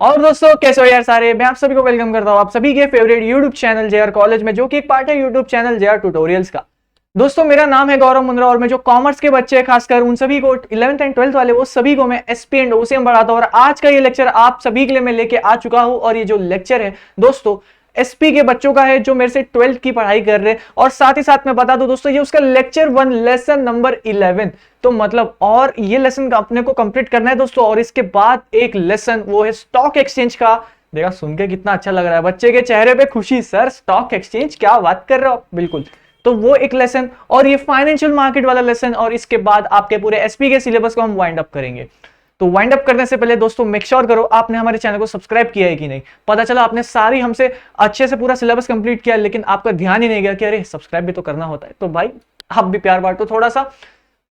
और दोस्तों कैसे हो यार सारे। मैं आप सभी को वेलकम करता हूं आप सभी के favourite YouTube channel JR college में, जो कि एक पार्ट है यूट्यूब चैनल जेआर ट्यूटोरियल्स का। दोस्तों मेरा नाम है गौरव मुंद्रा और मैं जो कॉमर्स के बच्चे हैं खासकर उन सभी को 11th एंड 12th वाले वो सभी को मैं एसपी एंड ओसीएम पढ़ाता हूं। और आज का ये लेक्चर आप सभी के लिए मैं लेके आ चुका हूं। और ये जो लेक्चर है दोस्तों एसपी के बच्चों का है जो मेरे से 12th की पढ़ाई कर रहे हैं। और साथ ही साथ मैं बता दूं दोस्तों ये उसका लेक्चर 1 लेसन नंबर 11। तो मतलब और ये लेसन अपने को कंप्लीट करना है दोस्तों। और इसके बाद एक लेसन वो है स्टॉक एक्सचेंज का। देखा सुन के कितना अच्छा लग रहा है, बच्चे के चेहरे पे खुशी। सर स्टॉक एक्सचेंज क्या बात कर रहे हो आप, बिल्कुल। तो वो एक लेसन और ये फाइनेंशियल मार्केट वाला लेसन। और इसके बाद आपके पूरे एसपी के सिलेबस को हम वाइंड अप करेंगे। तो वाइंड अप करने से पहले दोस्तों मेक श्योर करो आपने हमारे चैनल को सब्सक्राइब किया है कि नहीं। पता चला आपने सारी हमसे अच्छे से पूरा सिलेबस कंप्लीट किया लेकिन आपका ध्यान ही नहीं गया कि अरे सब्सक्राइब भी तो करना होता है। तो भाई आप भी प्यार बांटो थोड़ा सा,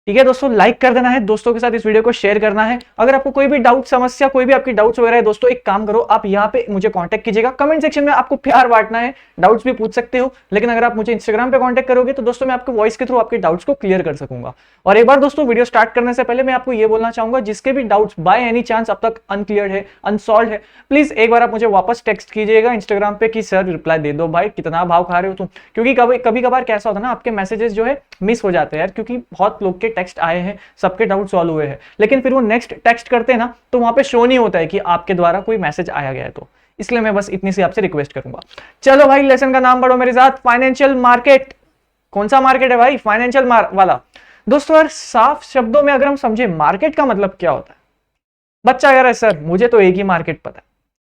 ठीक है दोस्तों। लाइक कर देना है, दोस्तों के साथ इस वीडियो को शेयर करना है। अगर आपको कोई भी डाउट समस्या कोई भी आपकी डाउट्स वगैरह है दोस्तों, एक काम करो आप यहाँ पे मुझे कांटेक्ट कीजिएगा। कमेंट सेक्शन में आपको प्यार बांटना है, डाउट्स भी पूछ सकते हो। लेकिन अगर आप मुझे इंस्टाग्राम पे कांटेक्ट करोगे तो दोस्तों मैं आपको वॉइस के थ्रू आपके डाउट्स को क्लियर कर सकूंगा। और एक बार दोस्तों वीडियो स्टार्ट करने से पहले मैं आपको ये बोलना चाहूंगा, जिसके भी डाउट्स बाय एनी चांस अब तक अनक्लियर है, अनसॉल्व है, प्लीज एक बार आप मुझे वापस टेक्स्ट कीजिएगा इंस्टाग्राम पे कि सर रिप्लाई दे दो। भाई कितना भाव खा रहे हो तुम, क्योंकि कभी कभार कैसा होता है ना आपके मैसेजेस जो है मिस हो जाते हैं यार, क्योंकि बहुत लोग के टेक्स्ट आए हैं, सबके डाउट सॉल्व हुए हैं, लेकिन फिर वो नेक्स्ट टेक्स्ट करते हैं ना तो वहां पे शो नहीं होता है कि आपके द्वारा कोई मैसेज आया गया है। तो इसलिए मैं बस इतनी सी आपसे रिक्वेस्ट करूंगा। चलो भाई लेसन का नाम पढ़ो मेरे साथ, फाइनेंशियल मार्केट। कौन सा मार्केट है भाई? फाइनेंशियल वाला। दोस्तों यार साफ शब्दों में अगर हम समझे मार्केट का मतलब क्या होता है, बच्चा कह रहा है सर मुझे तो एक ही मार्केट पता है।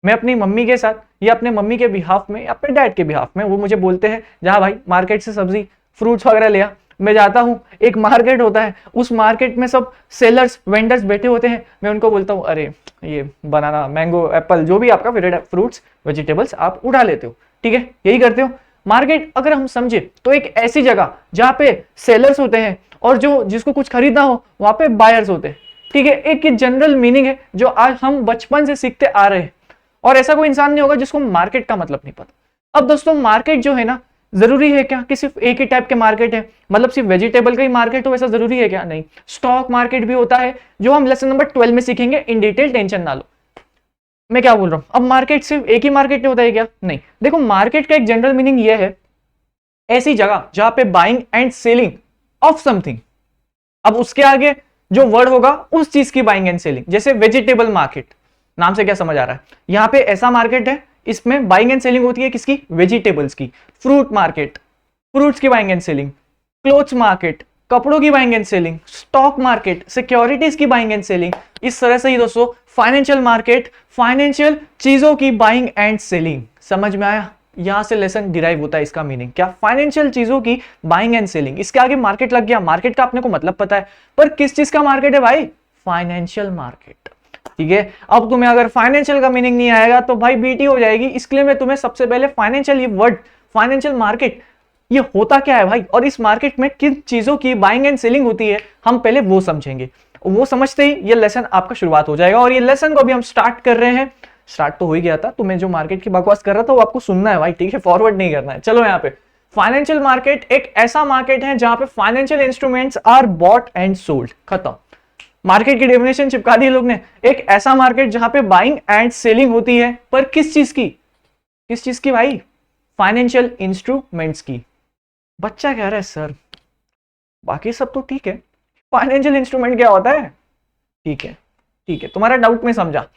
मैं अपनी मम्मी के साथ या अपने मम्मी के बिहाफ में या अपने डैड के बिहाफ में, वो मुझे बोलते हैं जहां भाई मार्केट से सब्जी फ्रूट्स वगैरह लिया, मैं जाता हूँ, एक मार्केट होता है, उस मार्केट में सब सेलर्स वेंडर्स बैठे होते हैं। मैं उनको बोलता हूँ अरे ये बनाना मैंगो एप्पल जो भी आपका फेवरेट फ्रूट्स वेजिटेबल्स आप उठा लेते हो, ठीक है, यही करते हो। मार्केट अगर हम समझे तो एक ऐसी जगह जहाँ पे सेलर्स होते हैं और जो जिसको कुछ खरीदना हो वहां पे बायर्स होते हैं, ठीक है। एक जनरल मीनिंग है जो आज हम बचपन से सीखते आ रहे हैं। और ऐसा कोई इंसान नहीं होगा जिसको मार्केट का मतलब नहीं पता। अब दोस्तों मार्केट जो है ना, जरूरी है क्या कि सिर्फ एक ही टाइप के मार्केट है, मतलब सिर्फ वेजिटेबल का ही मार्केट हो, ऐसा जरूरी है क्या? नहीं, स्टॉक मार्केट भी होता है जो हम लेसन नंबर 12 में सीखेंगे इन डिटेल, टेंशन ना लो। मैं क्या बोल रहा हूं, अब मार्केट सिर्फ एक ही मार्केट नहीं होता है क्या? नहीं, देखो मार्केट का एक जनरल मीनिंग यह है ऐसी जगह जहां पे buying and selling of something. अब उसके आगे जो वर्ड होगा उस चीज की बाइंग एंड सेलिंग। जैसे वेजिटेबल मार्केट, नाम से क्या समझ आ रहा है, यहां पे ऐसा मार्केट है इसमें बाइंग एंड सेलिंग होती है किसकी? वेजिटेबल्स की। फ्रूट मार्केट, फ्रूट्स की buying and selling. Clothes market, कपड़ों की buying and selling. Stock market, securities की बाइंग एंड सेलिंग। इस तरह से ही दोस्तों फाइनेंशियल मार्केट, फाइनेंशियल चीजों की बाइंग एंड सेलिंग। समझ में आया? यहां से लेसन डिराइव होता है इसका मीनिंग क्या? फाइनेंशियल चीजों की बाइंग एंड सेलिंग। इसके आगे मार्केट लग गया, मार्केट का अपने को मतलब पता है, पर किस चीज का मार्केट है भाई? फाइनेंशियल मार्केट, ठीक है। अब तुम्हें अगर फाइनेंशियल का मीनिंग नहीं आएगा तो भाई बीटी हो जाएगी। इसलिए मैं तुम्हें सबसे पहले फाइनेंशियल, ये वर्ड फाइनेंशियल मार्केट ये होता क्या है भाई, और इस मार्केट में किन चीजों की बाइंग एंड सेलिंग होती है हम पहले वो समझेंगे। वो समझते ही ये लेसन आपका शुरुआत हो जाएगा। और ये लेसन को अभी हम स्टार्ट कर रहे हैं। स्टार्ट तो हो ही गया था, तो मैं जो मार्केट की बकवास कर रहा था वो आपको सुनना है भाई, ठीक है, फॉरवर्ड नहीं करना है। चलो यहाँ पे फाइनेंशियल मार्केट एक ऐसा मार्केट है जहां पे financial instruments are bought and sold. खत्म, मार्केट की डेफिनेशन चिपका दी लोग ने। एक ऐसा मार्केट जहां पे बाइंग एंड सेलिंग होती है, पर किस चीज की? किस चीज की भाई? फाइनेंशियल इंस्ट्रूमेंट्स की। बच्चा कह रहा है सर बाकी सब तो ठीक है, फाइनेंशियल इंस्ट्रूमेंट क्या होता है? ठीक है, ठीक है, तुम्हारा डाउट में समझा।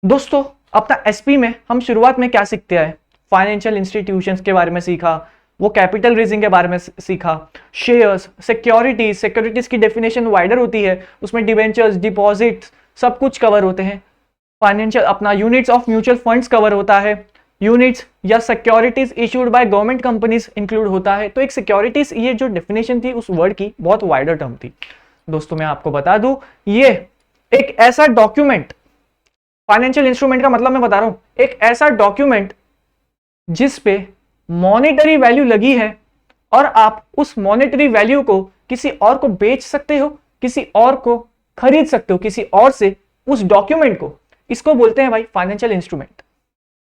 दोस्तों अपना एसपी में हम शुरुआत में क्या सीखते हैं? फाइनेंशियल इंस्टीट्यूशंस के बारे में सीखा, वो कैपिटल रेजिंग के बारे में सीखा, शेयर्स, सिक्योरिटीज, सिक्योरिटीज की डेफिनेशन वाइडर होती है, उसमें डिबेंचर्स, डिपॉजिट्स सब कुछ कवर होते हैं। फाइनेंशियल अपना units of mutual funds cover होता है, यूनिट्स या securities issued by government companies include होता है। तो एक सिक्योरिटीज ये जो डेफिनेशन थी उस वर्ड की बहुत वाइडर टर्म थी। दोस्तों मैं आपको बता दूं ये एक ऐसा डॉक्यूमेंट, फाइनेंशियल इंस्ट्रूमेंट का मतलब मैं बता रहा हूं, एक ऐसा डॉक्यूमेंट जिस पे मॉनेटरी वैल्यू लगी है और आप उस मॉनेटरी वैल्यू को किसी और को बेच सकते हो, किसी और को खरीद सकते हो, किसी और से उस डॉक्यूमेंट को। इसको बोलते हैं भाई फाइनेंशियल इंस्ट्रूमेंट।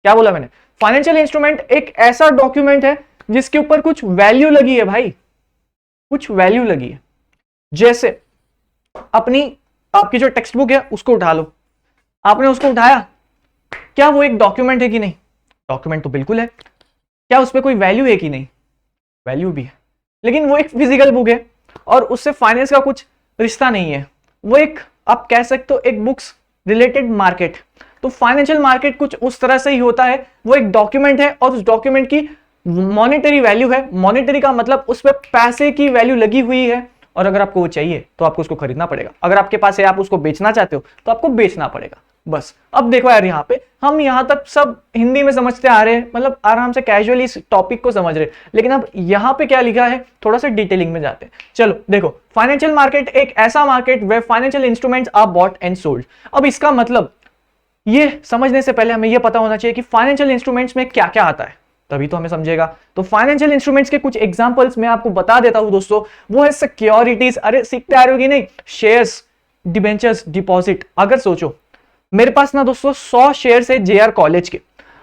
क्या बोला मैंने? फाइनेंशियल इंस्ट्रूमेंट एक ऐसा डॉक्यूमेंट है जिसके ऊपर कुछ वैल्यू लगी है भाई, कुछ वैल्यू लगी है। जैसे आपकी जो टेक्स्ट बुक है उसको उठा लो, आपने उसको उठाया, क्या वो एक डॉक्यूमेंट है कि नहीं? डॉक्यूमेंट तो बिल्कुल है। क्या उस पर कोई वैल्यू है कि नहीं? वैल्यू भी है, लेकिन वो एक फिजिकल बुक है और उससे फाइनेंस का कुछ रिश्ता नहीं है। वो एक, आप कह सकते हो, एक बुक्स रिलेटेड मार्केट। तो फाइनेंशियल मार्केट कुछ उस तरह से ही होता है, वो एक डॉक्यूमेंट है और उस डॉक्यूमेंट की मॉनेटरी वैल्यू है। मॉनेटरी का मतलब उस पर पैसे की वैल्यू लगी हुई है, और अगर आपको वो चाहिए तो आपको उसको खरीदना पड़ेगा। अगर आपके पास है, आप उसको बेचना चाहते हो तो आपको बेचना पड़ेगा। बस अब देखो यार, यहाँ पे हम यहाँ तक सब हिंदी में समझते आ रहे हैं, मतलब आराम से कैजुअली इस टॉपिक को समझ रहे हैं, लेकिन अब यहाँ पे क्या लिखा है थोड़ा सा डिटेलिंग में जाते हैं। चलो देखो, फाइनेंशियल मार्केट एक ऐसा market where financial instruments are bought and sold. अब इसका मतलब ये समझने से पहले हमें ये पता होना चाहिए कि फाइनेंशियल इंस्ट्रूमेंट्स में क्या क्या आता है, तभी तो हमें समझेगा। तो फाइनेंशियल इंस्ट्रूमेंट्स के कुछ एग्जांपल्स मैं आपको बता देता हूं दोस्तों। वो है सिक्योरिटीज, अरे सीखते आ रहे हो कि नहीं, शेयर्स, डिबेंचर्स, डिपॉजिट। अगर सोचो मेरे पास ना दोस्तों 100 शेयर्स है जेआर कॉलेज के,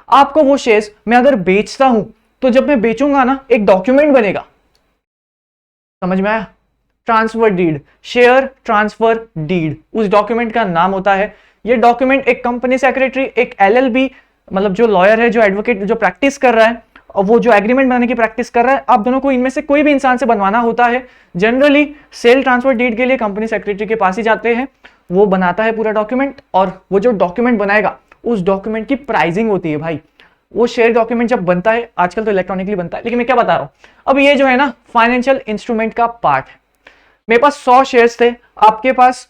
आपको वो शेयर्स मैं अगर बेचता हूं तो जब मैं बेचूंगा ना एक डॉक्यूमेंट बनेगा, समझ में आया? Transfer deed, share transfer deed, उस डॉक्यूमेंट का नाम होता है। ये डॉक्यूमेंट एक कंपनी सेक्रेटरी, एक एलएलबी, मतलब जो लॉयर है, जो एडवोकेट, जो प्रैक्टिस कर रहा है, और वो जो एग्रीमेंट बनाने की प्रैक्टिस कर रहा है, आप दोनों को इनमें से कोई भी इंसान से बनवाना होता है। जनरली सेल ट्रांसफर डीड के लिए कंपनी सेक्रेटरी के पास ही जाते हैं, वो बनाता है पूरा डॉक्यूमेंट, और वो जो डॉक्यूमेंट बनाएगा उस डॉक्यूमेंट की प्राइसिंग होती है भाई। वो शेयर डॉक्यूमेंट जब बनता है, आजकल तो इलेक्ट्रॉनिकली बनता है, लेकिन मैं क्या बता रहा हूं, अब ये जो है ना फाइनेंशियल इंस्ट्रूमेंट का पार्ट है। मेरे पास 100 शेयर्स थे, आपके पास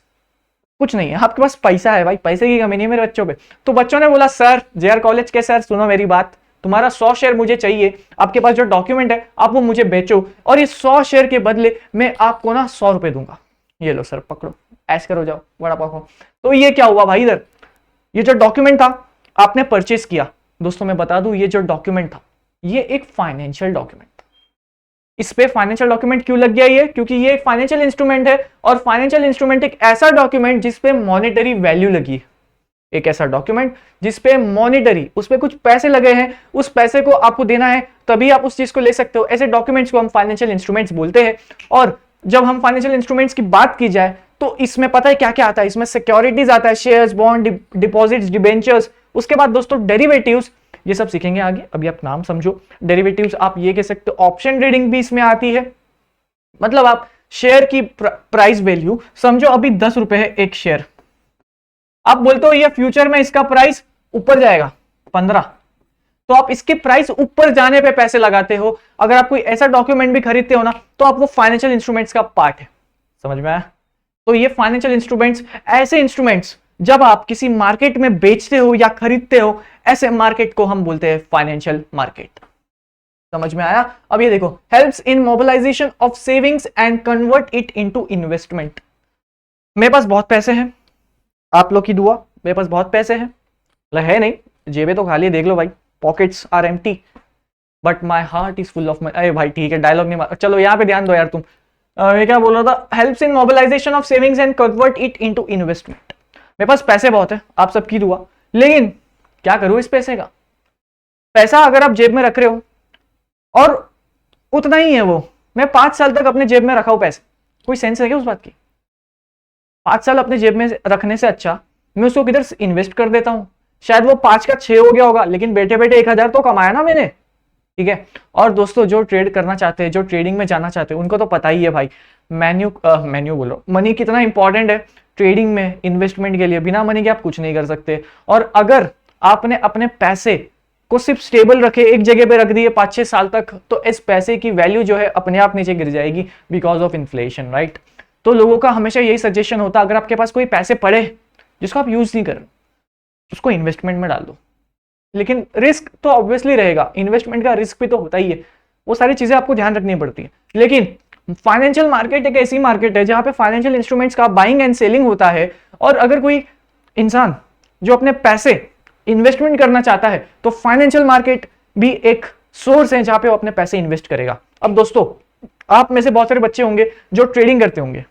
कुछ नहीं है, आपके पास पैसा है भाई, पैसे की कमी नहीं है मेरे बच्चों पे। तो बच्चों ने बोला सर, जेआर कॉलेज के सर सुनो मेरी बात, तुम्हारा 100 शेयर मुझे चाहिए, आपके पास जो डॉक्यूमेंट है आप वो मुझे बेचो, और इस 100 शेयर के बदले मैं आपको ना 100 रुपए दूंगा। ये लो सर, पकड़ो, ऐश करो, जाओ बड़ा पाओ खाओ। तो ये क्या हुआ भाई, इधर ये जो डॉक्यूमेंट था आपने परचेज किया। दोस्तों मैं बता दूं, ये जो डॉक्यूमेंट था ये एक फाइनेंशियल डॉक्यूमेंट था। इस पे फाइनेंशियल डॉक्यूमेंट क्यों लग गया ये? क्योंकि ये एक फाइनेंशियल इंस्ट्रूमेंट है, और फाइनेंशियल इंस्ट्रूमेंट एक ऐसा डॉक्यूमेंट जिसपे मॉनेटरी वैल्यू लगी है। एक ऐसा डॉक्यूमेंट जिसपे मॉनेटरी, उस पे कुछ पैसे लगे हैं, उस पैसे को आपको देना है, तभी आप उस चीज को ले सकते हो। ऐसे डॉक्यूमेंट्स को हम फाइनेंशियल इंस्ट्रूमेंट्स बोलते हैं। और जब हम फाइनेंशियल इंस्ट्रूमेंट्स की बात की जाए तो इसमें पता है क्या क्या आता है? इसमें सिक्योरिटीज आता है, शेयर्स, बॉन्ड, डिपॉजिट्स, डिबेंचर्स। उसके बाद दोस्तों डेरिवेटिव्स, ये सब सीखेंगे आगे, अभी आप नाम समझो। डेरिवेटिव्स आप ये कह सकते हो, ऑप्शन ट्रेडिंग भी इसमें आती है। मतलब आप शेयर की प्राइस वैल्यू समझो, अभी 10 रुपए है एक शेयर, आप बोलते हो ये फ्यूचर में इसका प्राइस ऊपर जाएगा 15, तो आप इसके प्राइस ऊपर जाने पे पैसे लगाते हो। अगर आप कोई ऐसा डॉक्यूमेंट भी खरीदते हो ना, तो आप वो फाइनेंशियल इंस्ट्रूमेंट्स का पार्ट है। समझ में आया? तो ये फाइनेंशियल इंस्ट्रूमेंट्स, ऐसे इंस्ट्रूमेंट्स जब आप किसी मार्केट में बेचते हो या खरीदते हो, ऐसे मार्केट को हम बोलते हैं फाइनेंशियल मार्केट। समझ में आया? अब ये देखो, helps in mobilization of savings and convert it into investment. मेरे पास बहुत पैसे हैं, आप लोग की दुआ, मेरे पास बहुत पैसे हैं, मतलब है नहीं, जेबें तो खाली है, देख लो भाई, pockets are empty but my heart is full of money. अरे भाई ठीक है, डायलॉग नहीं मार, चलो यहाँ पे ध्यान दो यार तुम। मैं क्या बोल रहा था? Helps in mobilization of savings and convert it into investment. मेरे पास पैसे बहुत है, आप सबकी दुआ, लेकिन क्या करूं इस पैसे का? पैसा अगर आप जेब में रख रहे हो और उतना ही है वो, मैं 5 साल तक अपने जेब में रखा हूं पैसे, कोई सेंस है क्या उस बात की? 5 साल अपने जेब में रखने से अच्छा मैं उसको किधर इन्वेस्ट कर देता हूं। शायद वो 5 का 6 हो गया होगा, लेकिन बैठे बैठे 1000 तो कमाया ना मैंने, ठीक है। और दोस्तों जो ट्रेड करना चाहते हैं, जो ट्रेडिंग में जाना चाहते हैं, उनको तो पता ही है भाई, मेन्यू बोलो, मनी कितना इंपॉर्टेंट है ट्रेडिंग में, इन्वेस्टमेंट के लिए। बिना मनी के आप कुछ नहीं कर सकते। और अगर आपने अपने पैसे को सिर्फ स्टेबल रखे, एक जगह पे रख दिए 5-6 साल तक, तो इस पैसे की वैल्यू जो है अपने आप नीचे गिर जाएगी बिकॉज ऑफ इन्फ्लेशन, राइट। तो लोगों का हमेशा यही सजेशन होता है, अगर आपके पास कोई पैसे पड़े जिसको आप यूज नहीं कर रहे, उसको इन्वेस्टमेंट में डाल दो। लेकिन रिस्क तो ऑब्वियसली रहेगा, इन्वेस्टमेंट का रिस्क भी तो होता ही है, वो सारी चीजें आपको ध्यान रखनी पड़ती है। लेकिन फाइनेंशियल मार्केट एक ऐसी मार्केट है जहां पे फाइनेंशियल इंस्ट्रूमेंट्स का बाइंग एंड सेलिंग होता है। और अगर कोई इंसान जो अपने पैसे इन्वेस्टमेंट करना चाहता है, तो फाइनेंशियल मार्केट भी एक सोर्स है जहां पे वो अपने पैसे इन्वेस्ट करेगा। अब दोस्तों आप में से बहुत सारे बच्चे होंगे जो ट्रेडिंग करते होंगे,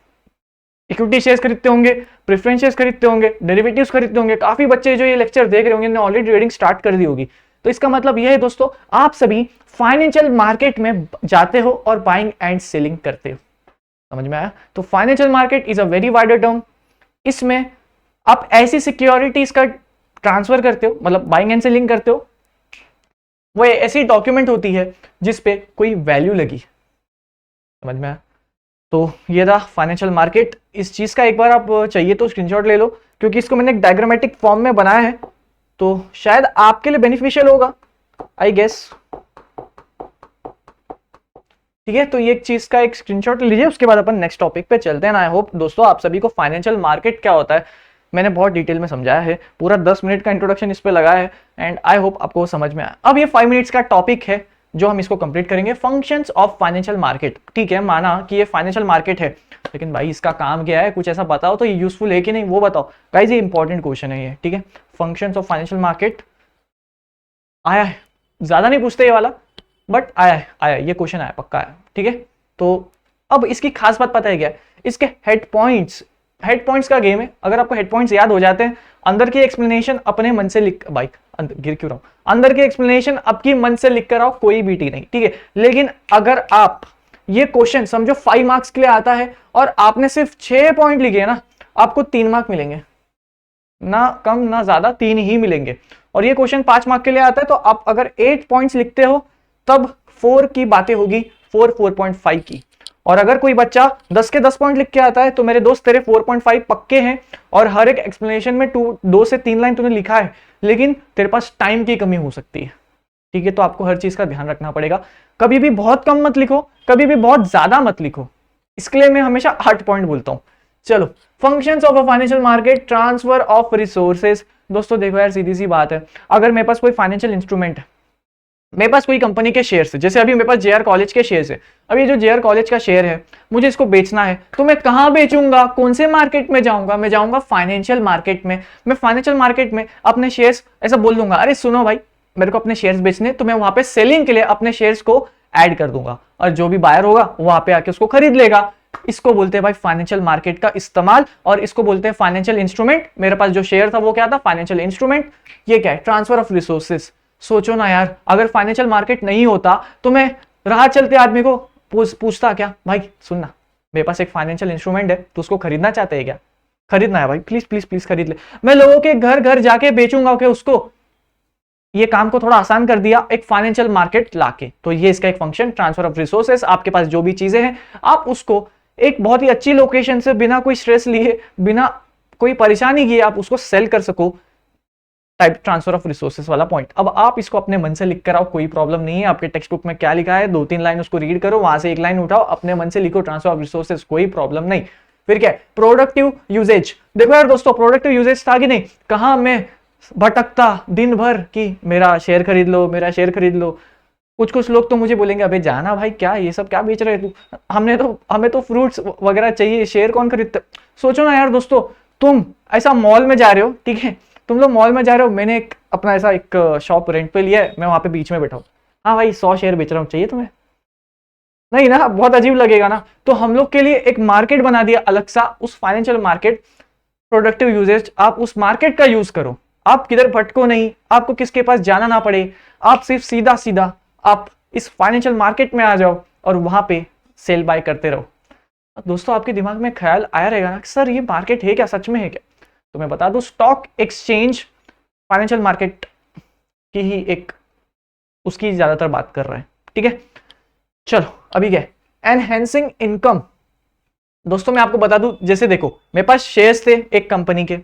इक्विटी शेयर्स खरीदते होंगे, प्रेफरेंस शेयर्स खरीदते होंगे, डेरिवेटिव्स खरीदते होंगे। काफी बच्चे जो ये लेक्चर देख रहे होंगे ने ऑलरेडी ट्रेडिंग स्टार्ट कर दी होगी। तो इसका मतलब यह है दोस्तों, आप सभी फाइनेंशियल मार्केट में जाते हो और बाइंग एंड सेलिंग करते हो। समझ में आया? तो financial market is a very wider term. इसमें आप ऐसी सिक्योरिटीज ट्रांसफर करते हो, मतलब बाइंग एंड सेलिंग करते हो, वो ऐसी डॉक्यूमेंट होती है जिसपे कोई वैल्यू लगी। समझ में आया? तो ये था फाइनेंशियल मार्केट। इस चीज का एक बार आप चाहिए तो स्क्रीनशॉट ले लो, क्योंकि इसको मैंने एक डायग्रामेटिक फॉर्म में बनाया है, तो शायद आपके लिए बेनिफिशियल होगा, आई गेस। ठीक है, तो ये एक चीज का एक स्क्रीनशॉट लीजिए, उसके बाद अपन नेक्स्ट टॉपिक पे चलते हैं। आई होप दोस्तों आप सभी को फाइनेंशियल मार्केट क्या होता है मैंने बहुत डिटेल में समझाया है, पूरा 10 मिनट का इंट्रोडक्शन इस पे लगाया है, एंड आई होप आपको समझ में आया। अब ये 5 मिनट्स का टॉपिक है जो हम इसको कंप्लीट करेंगे, फंक्शंस ऑफ फाइनेंशियल मार्केट। ठीक है, माना कि ये फाइनेंशियल मार्केट है, लेकिन भाई इसका काम क्या है, कुछ ऐसा बताओ तो ये यूजफुल है कि नहीं, वो बताओ गाइस, ये इंपॉर्टेंट क्वेश्चन है ये। ठीक है, फंक्शंस ऑफ फाइनेंशियल मार्केट आया है, ज्यादा नहीं पूछते ये वाला, बट आया ये क्वेश्चन आया, पक्का आया। ठीक है, तो अब इसकी खास बात पता है क्या, इसके हेड पॉइंट्स का गेम है। अगर आपको हेड पॉइंट्स याद हो जाते हैं, अंदर की एक्सप्लेनेशन अपने मन से लिख, बाइक गिर क्यों रहा हूं, अंदर की एक्सप्लेनेशन आपकी मन से लिख कर आओ, कोई बीटी नहीं। ठीक है, लेकिन अगर आप ये क्वेश्चन समझो 5 मार्क्स के लिए आता है और आपने सिर्फ 6 पॉइंट लिखे ना, आपको 3 मार्क मिलेंगे, ना कम ना ज्यादा, 3 ही मिलेंगे। और ये क्वेश्चन 5 मार्क के लिए आता है, तो आप अगर 8 पॉइंट्स लिखते हो तब 4 की बातें होगी, 4.5 की। और अगर कोई बच्चा 10 के 10 पॉइंट लिख के आता है, तो मेरे दोस्त तेरे 4.5 पक्के हैं, और हर एक एक्सप्लेनेशन में 2 से 3 लाइन तूने लिखा है, लेकिन तेरे पास टाइम की कमी हो सकती है। ठीक है, तो आपको हर चीज का ध्यान रखना पड़ेगा, कभी भी बहुत कम मत लिखो, कभी भी बहुत ज्यादा मत लिखो, इसके लिए मैं हमेशा 8 पॉइंट बोलता हूं। चलो, functions of a financial market, transfer of resources. दोस्तों देखो यार, सीधी सी बात है, अगर मेरे पास कोई फाइनेंशियल इंस्ट्रूमेंट है, मेरे पास कोई कंपनी के शेयर्स है, जैसे अभी मेरे पास जेआर कॉलेज के शेयर्स है, अब ये जो जेआर कॉलेज का शेयर है मुझे इसको बेचना है, तो मैं कहां बेचूंगा, कौन से मार्केट में जाऊंगा, मैं जाऊंगा फाइनेंशियल मार्केट में। मैं फाइनेंशियल मार्केट में अपने शेयर्स ऐसा बोल दूंगा, अरे सुनो भाई मेरे को अपने शेयर्स बेचने, तो मैं वहां पे सेलिंग के लिए अपने शेयर्स को ऐड कर दूंगा, और जो भी बायर होगा वहां पे आके उसको खरीद लेगा। इसको बोलते हैं भाई फाइनेंशियल मार्केट का इस्तेमाल, और इसको बोलते हैं फाइनेंशियल इंस्ट्रूमेंट। मेरे पास जो शेयर था वो क्या था, फाइनेंशियल इंस्ट्रूमेंट। ये क्या है, ट्रांसफर ऑफ रिसोर्सेज। सोचो ना यार, अगर फाइनेंशियल मार्केट नहीं होता तो मैं राह चलते आदमी को पूछता क्या, भाई सुनना मेरे पास एक फाइनेंशियल इंस्ट्रूमेंट है, तो उसको खरीदना चाहते हैं क्या, खरीदना है भाई, प्लीज प्लीज प्लीज खरीद ले। मैं लोगों के घर घर जाके बेचूंगा कि उसको, ये काम को थोड़ा आसान कर दिया एक फाइनेंशियल मार्केट लाके। तो ये इसका एक फंक्शन, ट्रांसफर ऑफ रिसोर्सेस। आपके पास जो भी चीजें हैं आप उसको एक बहुत ही अच्छी लोकेशन से, बिना कोई स्ट्रेस लिए, बिना कोई परेशानी किए आप उसको सेल कर सको, टाइप ट्रांसफर ऑफ रिसोर्सेस वाला पॉइंट। अब आप इसको अपने मन से लिख कर आओ, कोई प्रॉब्लम नहीं है, आपके टेक्स्ट बुक में क्या लिखा है 2-3 लाइन उसको रीड करो, वहां से एक लाइन उठाओ, अपने मन से लिखो ट्रांसफर ऑफ रिसोर्सेस, कोई प्रॉब्लम नहीं। फिर क्या है, प्रोडक्टिव यूजेज। देखो यार दोस्तों, प्रोडक्टिव यूजेज था कि नहीं, कहां मैं भटकता दिन भर कि मेरा शेयर खरीद लो, मेरा शेयर खरीद लो। कुछ लोग तो मुझे बोलेंगे, अबे जाना भाई, क्या ये सब क्या बेच रहे तू, हमें तो फ्रूट्स वगैरह चाहिए, शेयर कौन खरीदता। सोचो ना यार दोस्तों, तुम ऐसा मॉल में जा रहे हो, ठीक है, तुम लोग मॉल में जा रहे हो, मैंने एक अपना ऐसा एक शॉप रेंट पे लिया है, मैं वहां पे बीच में बैठा हूँ, हाँ भाई 100 शेयर बेच रहा हूँ, चाहिए तुम्हें, नहीं ना, बहुत अजीब लगेगा ना। तो हम लोग के लिए एक मार्केट बना दिया अलग सा, उस फाइनेंशियल मार्केट, प्रोडक्टिव यूजेज। आप उस मार्केट का यूज करो, आप किधर भटको नहीं, आपको किसके पास जाना ना पड़े, आप सिर्फ सीधा सीधा आप इस फाइनेंशियल मार्केट में आ जाओ और वहां पे सेल बाय करते रहो। दोस्तों आपके दिमाग में ख्याल आया रहेगा ना, सर ये मार्केट है क्या, सच में है क्या? तो मैं बता दूं, स्टॉक एक्सचेंज फाइनेंशियल मार्केट की ही एक, उसकी ज्यादातर बात कर रहे हैं। ठीक है, चलो अभी क्या, एनहेंसिंग इनकम। दोस्तों मैं आपको बता दूं, जैसे देखो मेरे पास शेयर्स थे एक कंपनी के,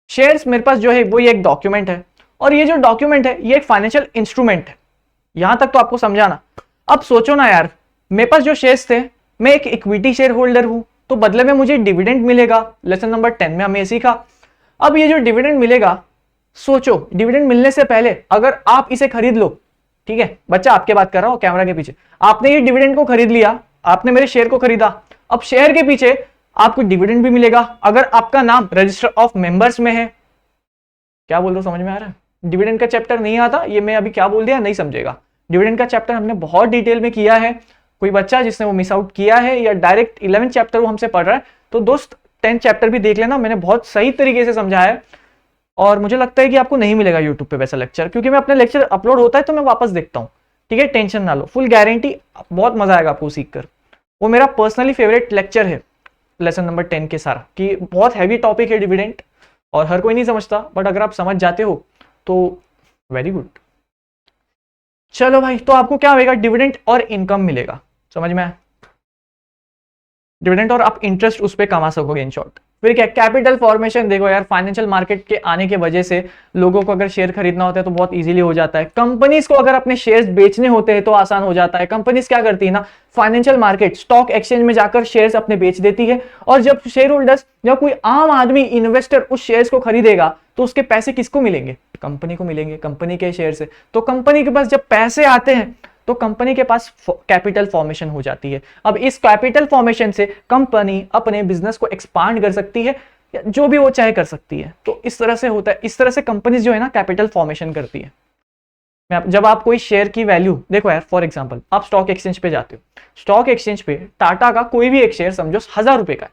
शेयर्स मेरे पास जो है वो ये एक डॉक्यूमेंट है, और ये जो डॉक्यूमेंट है ये एक फाइनेंशियल इंस्ट्रूमेंट है। यहां तक तो आपको समझाना। अब सोचो ना यार, मेरे पास जो शेयर्स थे, मैं एक इक्विटी शेयर होल्डर हूं, तो बदले में मुझे डिविडेंड मिलेगा। लेसन नंबर 10 में हमें सीखा। अब ये जो डिविडेंड मिलेगा, सोचो डिविडेंड मिलने से पहले अगर आप इसे खरीद लो, ठीक है, बच्चा आपके बात कर रहा हूं कैमरा के पीछे, आपने ये डिविडेंड को खरीद लिया, आपने मेरे शेयर को खरीदा, अब शेयर के पीछे आपको डिविडेंड भी मिलेगा अगर आपका नाम रजिस्टर ऑफ मेंबर्स में है। क्या बोल रहा हूं, समझ में आ रहा है? डिविडेंड का चैप्टर नहीं आता, ये मैं अभी क्या बोल दिया नहीं समझेगा। डिविडेंड का चैप्टर हमने बहुत डिटेल में किया है, कोई बच्चा जिसने वो मिस आउट किया है या डायरेक्ट 11 चैप्टर वो हमसे पढ़ रहा है, तो दोस्त 10 चैप्टर भी देख लेना, मैंने बहुत सही तरीके से समझाया है। और मुझे लगता है कि आपको नहीं मिलेगा यूट्यूब पे वैसा लेक्चर, क्योंकि मैं अपने लेक्चर अपलोड होता है तो मैं वापस देखता हूँ। ठीक है, टेंशन ना लो, फुल गारंटी, बहुत मजा आएगा आपको सीख कर। वो मेरा पर्सनली फेवरेट लेक्चर है लेसन नंबर 10 के सारा, कि बहुत हैवी टॉपिक है डिविडेंड, और हर कोई नहीं समझता, बट अगर आप समझ जाते हो तो वेरी गुड। चलो भाई, तो आपको क्या होगा, डिविडेंड और इनकम मिलेगा, समझ में आया, डिविडेंड और आप इंटरेस्ट उस पर कमा सकोगे इन शॉर्ट। फिर क्या, कैपिटल फॉर्मेशन, देखो यार फाइनेंशियल मार्केट के आने की वजह से लोगों को अगर शेयर खरीदना होता है तो बहुत इजीली हो जाता है। कंपनीज को अगर अपने शेयर्स बेचने होते हैं तो आसान हो जाता है। कंपनीज क्या करती है ना, फाइनेंशियल मार्केट स्टॉक एक्सचेंज में जाकर शेयर्स अपने बेच देती है, और जब शेयर होल्डर्स, जब कोई आम आदमी इन्वेस्टर उस शेयर्स को खरीदेगा तो उसके पैसे किसको मिलेंगे, कंपनी को मिलेंगे, कंपनी के शेयर से। तो कंपनी के पास जब पैसे आते हैं तो कंपनी के पास कैपिटल फॉर्मेशन हो जाती है। अब इस कैपिटल फॉर्मेशन से कंपनी अपने बिजनेस को एक्सपांड कर सकती है, जो भी वो चाहे कर सकती है। तो इस तरह से होता है, इस तरह से कंपनीज जो है ना कैपिटल फॉर्मेशन करती है। जब आप कोई शेयर की वैल्यू देखो यार, फॉर एग्जांपल आप स्टॉक एक्सचेंज पे जाते हो, स्टॉक एक्सचेंज पे टाटा का कोई भी एक शेयर समझो 1000 रुपए का है,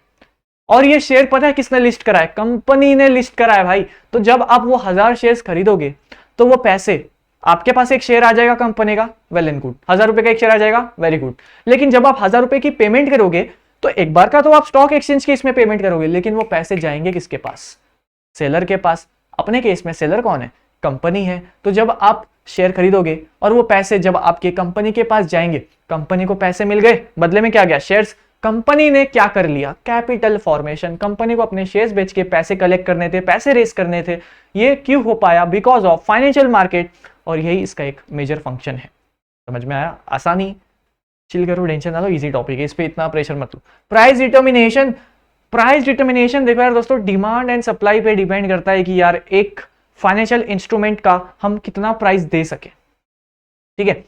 और ये शेयर पता है किसने लिस्ट करा है, कंपनी ने लिस्ट करा है भाई। तो जब आप वो 1000 शेयर खरीदोगे तो वो पैसे, आपके पास एक शेयर आ जाएगा कंपनी का, वेल एंड गुड, 1000 रुपए का एक शेयर आ जाएगा, वेरी गुड। लेकिन जब आप 1000 रुपए की पेमेंट करोगे तो एक बार का तो आप स्टॉक एक्सचेंज के इसमें पेमेंट करोगे, लेकिन वो पैसे जाएंगे किसके पास, सेलर के पास। अपने केस में सेलर कौन है, कंपनी है। तो जब आप शेयर खरीदोगे और वो पैसे जब आपके कंपनी के पास जाएंगे, कंपनी को पैसे मिल गए, बदले में क्या गया, शेयर्स। कंपनी ने क्या कर लिया, कैपिटल फॉर्मेशन, कंपनी को अपने शेयर्स बेच के पैसे कलेक्ट करने थे, पैसे रेस करने थे। ये क्यों हो पाया, बिकॉज ऑफ फाइनेंशियल मार्केट, और यही इसका एक मेजर फंक्शन है। समझ में आया, आसानी, चिल करो, टेंशन ना लो, इजी टॉपिक है, इस पे इतना प्रेशर मत लो। प्राइस डिटर्मिनेशन, प्राइस डिटर्मिनेशन देखो यार दोस्तों, डिमांड एंड सप्लाई पे डिपेंड करता है कि यार एक फाइनेंशियल इंस्ट्रूमेंट का हम कितना प्राइस दे सके, ठीक है।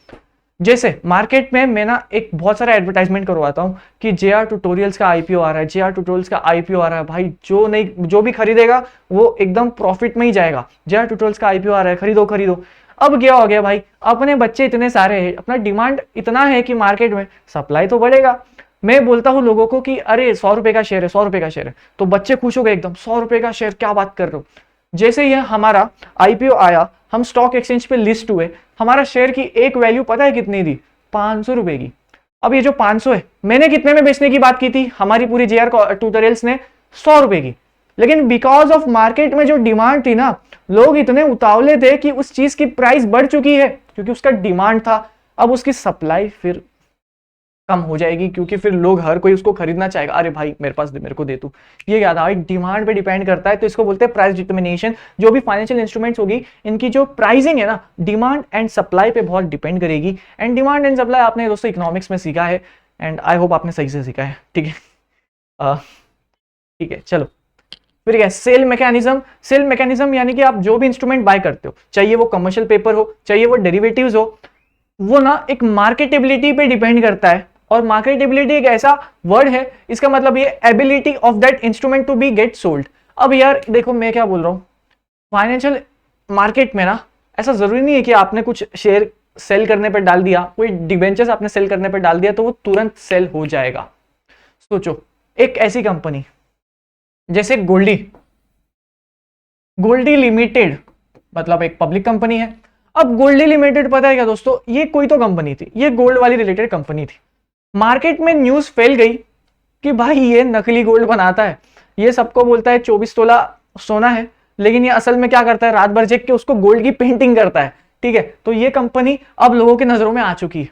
जैसे मार्केट में मैं ना एक बहुत सारा एडवर्टाइजमेंट करवाता हूं कि जेआर ट्यूटोरियल्स का आईपीओ आ रहा है, जेआर ट्यूटोरियल्स का आईपीओ आ रहा है। भाई जो भी खरीदेगा वो एकदम प्रॉफिट में ही जाएगा। जेआर ट्यूटोरियल्स का आईपीओ आ रहा है, खरीदो खरीदो। अब क्या हो गया भाई, अपने बच्चे इतने सारे हैं, अपना डिमांड इतना है कि मार्केट में सप्लाई तो बढ़ेगा। मैं बोलता हूं लोगों को कि अरे 100 रुपए का शेयर है, 100 रुपए का शेयर है, तो बच्चे खुश हो गए एकदम, 100 रुपए का शेयर, क्या बात कर रहे हो। जैसे ही हमारा आईपीओ आया, हम स्टॉक एक्सचेंज पे लिस्ट हुए, हमारा शेयर की एक वैल्यू पता है कितनी थी, 500 रुपए की। अब ये जो 500 है, मैंने कितने में बेचने की बात की थी, हमारी पूरी जेआर ट्यूटोरियल्स ने 100 रुपए की। लेकिन बिकॉज ऑफ मार्केट में जो डिमांड थी ना, लोग इतने उतावले थे कि उस चीज की प्राइस बढ़ चुकी है क्योंकि उसका डिमांड था। अब उसकी सप्लाई फिर कम हो जाएगी क्योंकि फिर लोग, हर कोई उसको खरीदना चाहेगा, अरे भाई मेरे पास मेरे को दे तू। ये क्या था, डिमांड पे डिपेंड करता है। तो इसको बोलते हैं प्राइस डिटर्मिनेशन। जो भी फाइनेंशियल इंस्ट्रूमेंट्स होगी, इनकी जो प्राइसिंग है ना, डिमांड एंड सप्लाई पे बहुत डिपेंड करेगी। एंड डिमांड एंड सप्लाई आपने दोस्तों इकोनॉमिक्स में सीखा है, एंड आई होप आपने सही से सीखा है, ठीक है। ठीक है, चलो फिर क्या, सेल मैकेनिज्म। सेल मैकेनिज्म यानी कि आप जो भी इंस्ट्रूमेंट बाय करते हो, चाहिए वो कमर्शियल पेपर हो, चाहिए वो डेरिवेटिव्स हो, वो ना एक मार्केटेबिलिटी पे डिपेंड करता है। और मार्केटेबिलिटी एक ऐसा वर्ड है, इसका मतलब ये ability of that instrument to be get sold. अब यार देखो मैं क्या बोल रहा हूं, फाइनेंशियल मार्केट में ना ऐसा जरूरी नहीं है कि आपने कुछ शेयर सेल करने पर डाल दिया, कोई डिबेंचर्स आपने सेल करने पर डाल दिया तो वो तुरंत सेल हो जाएगा। सोचो एक ऐसी कंपनी जैसे गोल्डी, गोल्डी लिमिटेड, मतलब एक पब्लिक कंपनी है। अब गोल्डी लिमिटेड पता है क्या दोस्तों, ये कोई तो कंपनी थी, ये गोल्ड वाली रिलेटेड कंपनी थी। मार्केट में न्यूज फैल गई कि भाई ये नकली गोल्ड बनाता है, ये सबको बोलता है 24 तोला सोना है, लेकिन ये असल में क्या करता है, रात भर जग के उसको गोल्ड की पेंटिंग करता है, ठीक है। तो ये कंपनी अब लोगों के नजरों में आ चुकी है।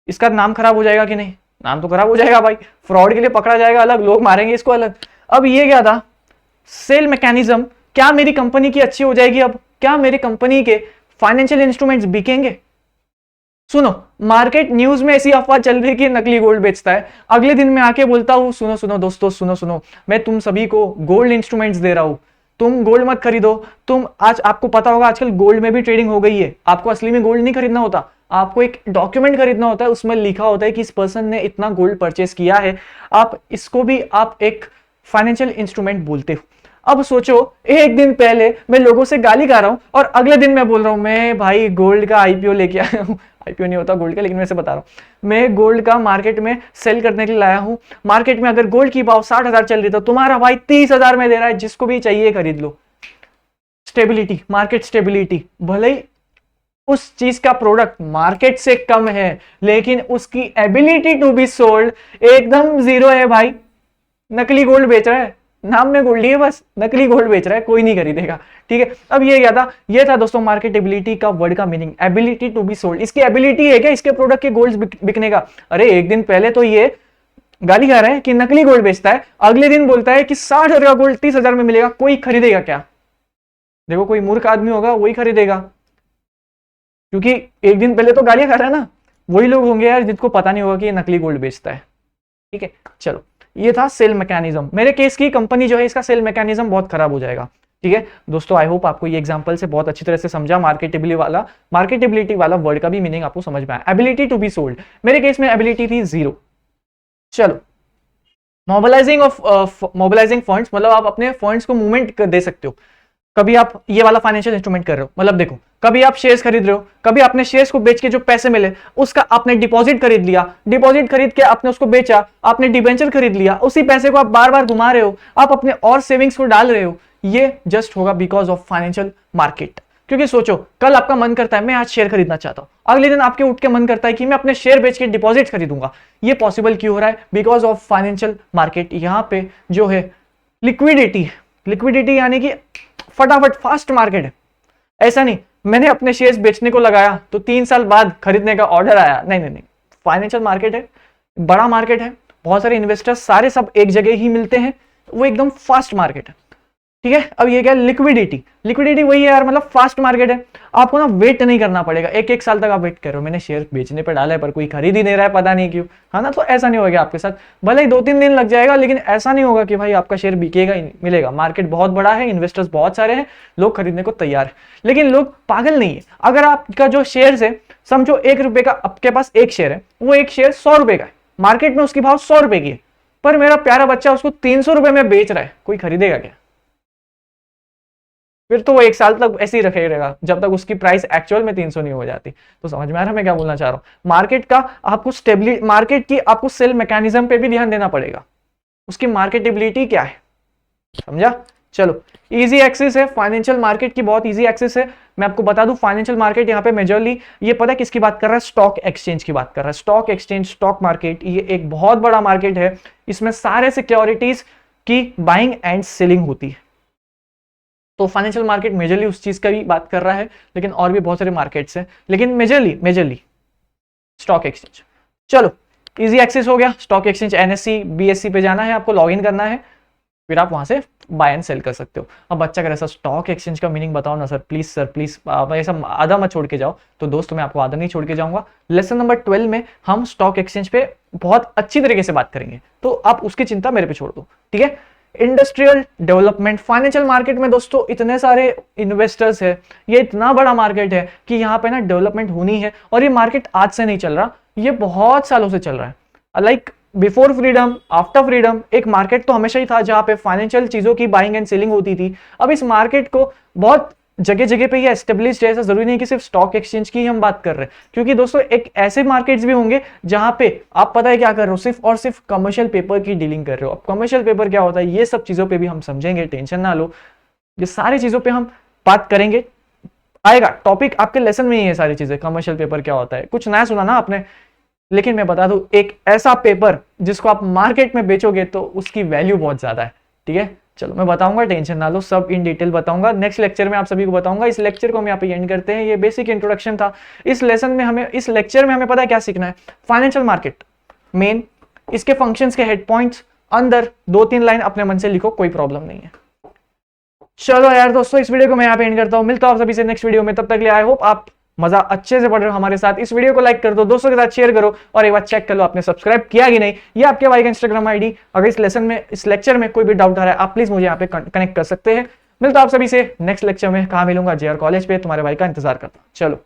इसका नाम खराब हो जाएगा कि नहीं, नाम तो खराब हो जाएगा भाई, फ्रॉड के लिए पकड़ा जाएगा अलग, लोग मारेंगे इसको अलग। अब ये क्या था, सेल मैकेनिज्म, क्या मेरी कंपनी की अच्छी हो जाएगी, अब क्या मेरी कंपनी के फाइनेंशियल इंस्ट्रूमेंट्स बिकेंगे। सुनो, मार्केट न्यूज में ऐसी अफवाह चल रही है कि नकली गोल्ड बेचता है, अगले दिन मैं आके बोलता हूं सुनो सुनो दोस्तों, सुनो सुनो, मैं तुम सभी को गोल्ड इंस्ट्रूमेंट्स दे रहा हूं, तुम गोल्ड मत खरीदो। तुम आज, आपको पता होगा आजकल गोल्ड में भी ट्रेडिंग हो गई है, आपको असली में गोल्ड नहीं खरीदना होता, आपको एक डॉक्यूमेंट खरीदना होता है, उसमें लिखा होता है कि इस पर्सन ने इतना गोल्ड परचेस किया है। आप इसको भी आप एक फाइनेंशियल इंस्ट्रूमेंट बोलते हो। अब सोचो, एक दिन पहले मैं लोगों से गाली गा रहा हूं और अगले दिन मैं बोल रहा हूं मैं भाई गोल्ड का आईपीओ लेके आया हूं। आईपीओ नहीं होता गोल्ड का, लेकिन मैं से बता रहा हूं, मैं गोल्ड का मार्केट में सेल करने के लिए लाया हूं। मार्केट में अगर गोल्ड की भाव 60,000 चल रही, तो तुम्हारा भाई 30,000 में दे रहा है, जिसको भी चाहिए खरीद लो। स्टेबिलिटी, मार्केट स्टेबिलिटी, भले ही उस चीज का प्रोडक्ट मार्केट से कम है, लेकिन उसकी एबिलिटी टू बी सोल्ड एकदम जीरो है भाई, नकली गोल्ड बेच रहा है। नाम में गोल्ड ही है, बस नकली गोल्ड बेच रहा है, कोई नहीं खरीदेगा। ठीक है, अब ये क्या था, ये था दोस्तों मार्केटेबिलिटी का वर्ड का meaning, ability to be sold. इसकी एबिलिटी है क्या इसके प्रोडक्ट के गोल्ड बिकने का? अरे एक दिन पहले तो ये गाली खा रहा है कि नकली गोल्ड बेचता है, अगले दिन बोलता है कि 60,000 का गोल्ड 30,000 में मिलेगा, कोई खरीदेगा क्या? देखो कोई मूर्ख आदमी होगा वही खरीदेगा, क्योंकि एक दिन पहले तो गालियां खा रहा है ना, वही लोग होंगे यार जिनको पता नहीं होगा कि ये नकली गोल्ड बेचता है। ठीक है, चलो ये था सेल मैकेनिज्म। मेरे केस की कंपनी जो है इसका सेल मैकेनिज्म बहुत खराब हो जाएगा। ठीक है दोस्तों, आई होप आपको ये एग्जांपल से बहुत अच्छी तरह से समझा, मार्केटेबिलिटी वाला वर्ड का भी मीनिंग आपको समझ में आया। एबिलिटी टू बी सोल्ड, मेरे केस में एबिलिटी थी 0। चलो मोबिलाइजिंग फंड्स, मतलब आप अपने फंड्स को मूवमेंट दे सकते हो। कभी आप ये वाला फाइनेंशियल इंस्ट्रूमेंट कर रहे हो, मतलब देखो कभी आप शेयर्स खरीद रहे हो, कभी आपने शेयर्स को बेच के जो पैसे मिले उसका आपने डिपॉजिट खरीद लिया, डिपॉजिट खरीद के आपने उसको बेचा, आपने डिबेंचर खरीद लिया, उसी पैसे को आप बार बार घुमा रहे हो, आप अपने और सेविंग्स को डाल रहे हो। ये जस्ट होगा बिकॉज ऑफ फाइनेंशियल मार्केट। क्योंकि सोचो कल आपका मन करता है मैं आज शेयर खरीदना चाहता हूं, अगले दिन आपके उठ के मन करता है कि मैं अपने शेयर बेच के डिपॉजिट खरीदूंगा। ये पॉसिबल क्यों हो रहा है? Because of financial market. यहां पे जो है लिक्विडिटी यानी कि फटाफट फास्ट मार्केट है। ऐसा नहीं मैंने अपने शेयर्स बेचने को लगाया तो 3 साल बाद खरीदने का ऑर्डर आया, नहीं। फाइनेंशियल मार्केट है, बड़ा मार्केट है, बहुत सारे इन्वेस्टर्स सारे सब एक जगह ही मिलते हैं, वो एकदम फास्ट मार्केट है। ठीक है, अब ये क्या है? लिक्विडिटी वही है यार, मतलब फास्ट मार्केट है। आपको ना वेट नहीं करना पड़ेगा, एक साल तक आप वेट करो, मैंने शेयर बेचने पर डाला है पर कोई खरीद ही नहीं रहा है, पता नहीं क्यों, है ना। तो ऐसा नहीं होगा आपके साथ, भले ही 2-3 दिन लग जाएगा, लेकिन ऐसा नहीं होगा कि भाई आपका शेयर बिकेगा ही नहीं, मिलेगा। मार्केट बहुत बड़ा है, इन्वेस्टर्स बहुत सारे हैं, लोग खरीदने को तैयार है, लेकिन लोग पागल नहीं है। अगर आपका जो शेयर है, समझो 1 रुपए का आपके पास एक शेयर है, वो एक शेयर 100 रुपए का है, मार्केट में उसकी भाव 100 रुपए की है, पर मेरा प्यारा बच्चा उसको 300 रुपए में बेच रहा है, कोई खरीदेगा क्या? फिर तो वो 1 साल तक ऐसे ही रखे रहेगा जब तक उसकी प्राइस एक्चुअल में 300 नहीं हो जाती। तो समझ में आ रहा है मैं क्या बोलना चाह रहा हूं? मार्केट की आपको सेल मैकेनिज्म पे भी ध्यान देना पड़ेगा, उसकी मार्केटेबिलिटी क्या है, समझा? चलो इजी एक्सेस है, फाइनेंशियल मार्केट की बहुत इजी एक्सेस है। मैं आपको बता दूं फाइनेंशियल मार्केट यहाँ पे मेजरली ये पता है किसकी बात कर रहा है? स्टॉक एक्सचेंज की बात कर रहा है। स्टॉक एक्सचेंज, स्टॉक मार्केट, ये एक बहुत बड़ा मार्केट है, इसमें सारे सिक्योरिटीज की बाइंग एंड सेलिंग होती है। तो फाइनेंशियल मार्केट मेजरली उस चीज का भी बात कर रहा है, लेकिन और भी बहुत सारे मार्केट्स हैं, लेकिन मेजरली स्टॉक एक्सचेंज। चलो इजी एक्सेस हो गया, स्टॉक एक्सचेंज NSE BSE पे जाना है, आपको लॉग इन करना है, फिर आप वहां से बाय एंड सेल कर सकते हो। अब बच्चा कह रहा है सर स्टॉक एक्सचेंज का मीनिंग बताओ ना सर प्लीज ऐसा आधा मत छोड़ के जाओ। तो दोस्तों मैं आपको आधा नहीं छोड़ के जाऊंगा, लेसन नंबर 12 में हम स्टॉक एक्सचेंज पे बहुत अच्छी तरीके से बात करेंगे, तो आप उसकी चिंता मेरे पे छोड़ दो। ठीक है, इंडस्ट्रियल डेवलपमेंट, फाइनेंशियल मार्केट में दोस्तों इतने सारे इन्वेस्टर्स है, ये इतना बड़ा मार्केट है कि यहाँ पे ना डेवलपमेंट होनी है, और ये मार्केट आज से नहीं चल रहा, ये बहुत सालों से चल रहा है। Like before freedom, after freedom, एक मार्केट तो हमेशा ही था जहां पे फाइनेंशियल चीजों की बाइंग एंड सेलिंग होती थी। अब इस मार्केट को बहुत जगह जगह पे ये एस्टेब्लिश्ड है, ऐसा जरूरी नहीं कि सिर्फ स्टॉक एक्सचेंज की हम बात कर रहे हैं, क्योंकि दोस्तों एक ऐसे मार्केट्स भी होंगे जहां पे आप पता है क्या कर रहे हो, सिर्फ और सिर्फ कमर्शियल पेपर की डीलिंग कर रहे हो। अब कमर्शियल पेपर क्या होता है, ये सब चीजों पे भी हम समझेंगे, टेंशन ना लो, ये सारी चीजों पे हम बात करेंगे, आएगा टॉपिक आपके लेसन में ही है सारी चीजें। कमर्शियल पेपर क्या होता है, कुछ नया सुना ना आपने, लेकिन मैं बता दूं एक ऐसा पेपर जिसको आप मार्केट में बेचोगे तो उसकी वैल्यू बहुत ज्यादा है। ठीक है, चलो मैं बताऊंगा, टेंशन ना लो, सब इन डिटेल बताऊंगा, नेक्स्ट लेक्चर में आप सभी को बताऊंगा। इस लेक्चर को हम यहाँ पे एंड करते हैं, ये बेसिक इंट्रोडक्शन था। इस लेसन में हमें, इस लेक्चर में हमें पता है क्या सीखना है, फाइनेंशियल मार्केट मेन, इसके फंक्शंस के हेड पॉइंट्स, अंदर 2-3 लाइन अपने मन से लिखो, कोई प्रॉब्लम नहीं है। चलो यार दोस्तों इस वीडियो को मैं यहाँ पे एंड करता हूँ, मिलता हूँ आप सभी से नेक्स्ट वीडियो में, तब तक के लिए आई होप आप मजा अच्छे से पढ़ रहे हो हमारे साथ। इस वीडियो को लाइक कर दो, दोस्तों के साथ शेयर करो, और एक बार चेक कर लो आपने सब्सक्राइब किया कि नहीं, ये आपके भाई का इंस्टाग्राम आईडी। अगर इस लेसन में, इस लेक्चर में कोई भी डाउट आ रहा है आप प्लीज मुझे यहाँ पे कनेक्ट कर सकते हैं। मिलता हूं आप सभी से नेक्स्ट लेक्चर में, कहाँ मिलूंगा? JR कॉलेज पे, तुम्हारे भाई का इंतजार करता हूं। चलो।